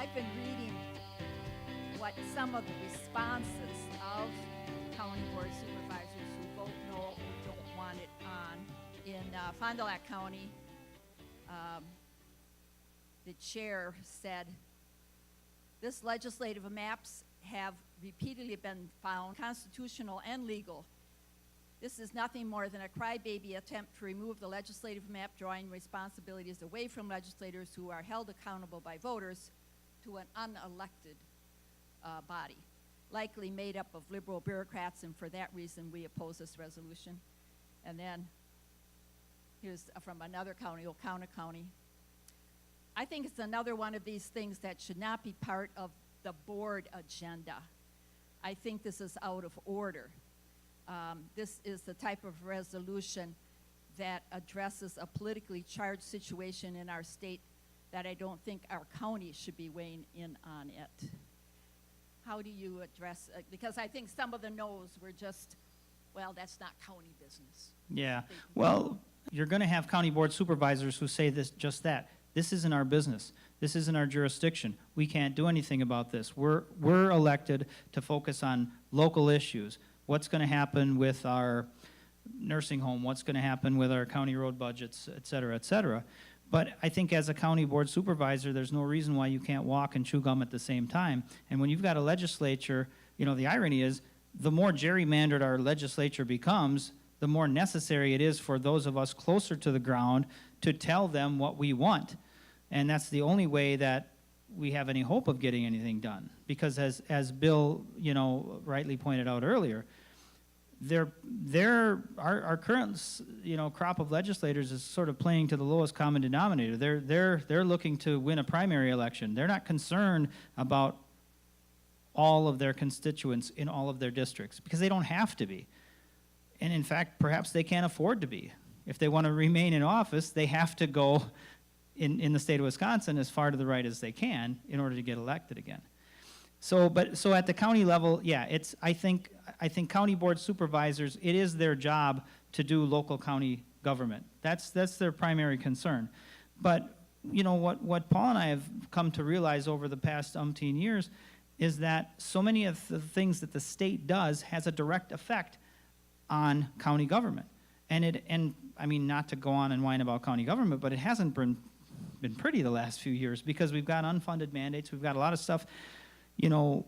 I've been reading what some of the responses of county board supervisors who vote no or don't want it on in Fond du Lac County. The chair said, "This legislative maps have repeatedly been found constitutional and legal. This is nothing more than a crybaby attempt to remove the legislative map, drawing responsibilities away from legislators who are held accountable by voters to an unelected body, likely made up of liberal bureaucrats, and for that reason we oppose this resolution." And then here's from another county, Oconto County. "I think it's another one of these things that should not be part of the board agenda. I think this is out of order. This is the type of resolution that addresses a politically charged situation in our state that I don't think our county should be weighing in on it." How do you address it? Because I think some of the no's were just, well, that's not county business. Yeah, well, you're going to have county board supervisors who say just that. This isn't our business. This isn't our jurisdiction. We can't do anything about this. We're elected to focus on local issues. What's going to happen with our nursing home? What's going to happen with our county road budgets, et cetera, et cetera. But I think as a county board supervisor, there's no reason why you can't walk and chew gum at the same time. And when you've got a legislature, you know, the irony is the more gerrymandered our legislature becomes, the more necessary it is for those of us closer to the ground to tell them what we want. And that's the only way that we have any hope of getting anything done. Because as Bill, you know, rightly pointed out earlier, our current, you know, crop of legislators is sort of playing to the lowest common denominator. They're looking to win a primary election. They're not concerned about all of their constituents in all of their districts because they don't have to be. And in fact, perhaps they can't afford to be. If they want to remain in office, they have to go in the state of Wisconsin as far to the right as they can in order to get elected again. So at the county level, yeah, I think county board supervisors, it is their job to do local county government. That's their primary concern. But you know what Paul and I have come to realize over the past umpteen years is that so many of the things that the state does has a direct effect on county government. And I mean, not to go on and whine about county government, but it hasn't been pretty the last few years because we've got unfunded mandates, we've got a lot of stuff, you know,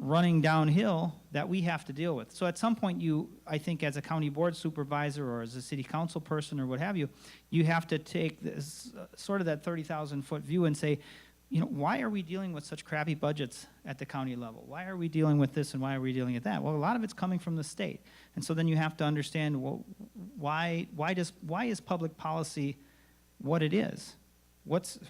running downhill that we have to deal with. So at some point I think as a county board supervisor or as a city council person or what have you, you have to take this sort of that 30,000-foot view and say, you know, why are we dealing with such crappy budgets at the county level? Why are we dealing with this and why are we dealing with that? Well, a lot of it's coming from the state. And so then you have to understand, well, why is public policy what it is?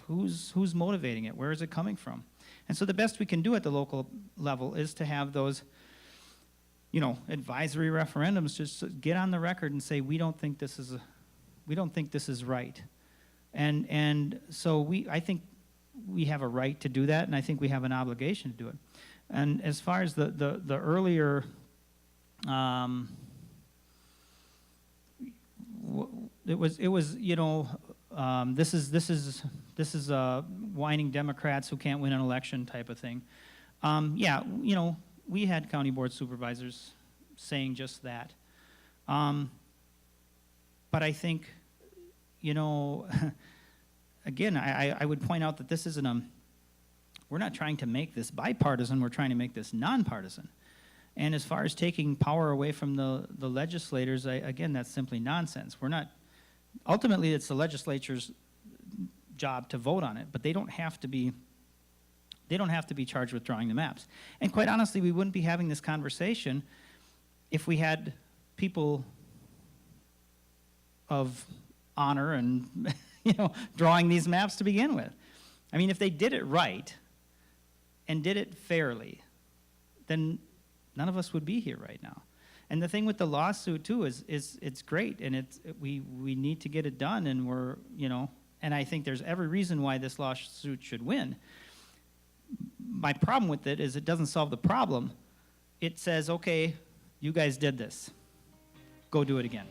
Who's motivating it? Where is it coming from? And so the best we can do at the local level is to have those, you know, advisory referendums, just get on the record and say we don't think this is right. And so I think we have a right to do that, and I think we have an obligation to do it. And as far as the earlier it was you know, this is whining Democrats who can't win an election type of thing. Yeah, you know, we had county board supervisors saying just that. But I think, you know, again, I would point out that this isn't we're not trying to make this bipartisan, we're trying to make this nonpartisan. And as far as taking power away from the legislators, again, that's simply nonsense. Ultimately, it's the legislature's job to vote on it, but they don't have to be charged with drawing the maps. And quite honestly, we wouldn't be having this conversation if we had people of honor and you know, drawing these maps to begin with. I mean, if they did it right and did it fairly, then none of us would be here right now. And the thing with the lawsuit too is it's great, and we need to get it done, and we're, you know, and I think there's every reason why this lawsuit should win. My problem with it is it doesn't solve the problem. It says, okay, you guys did this. Go do it again.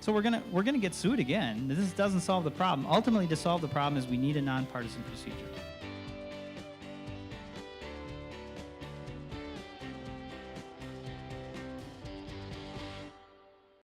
So we're gonna get sued again. This doesn't solve the problem. Ultimately, to solve the problem is we need a nonpartisan procedure.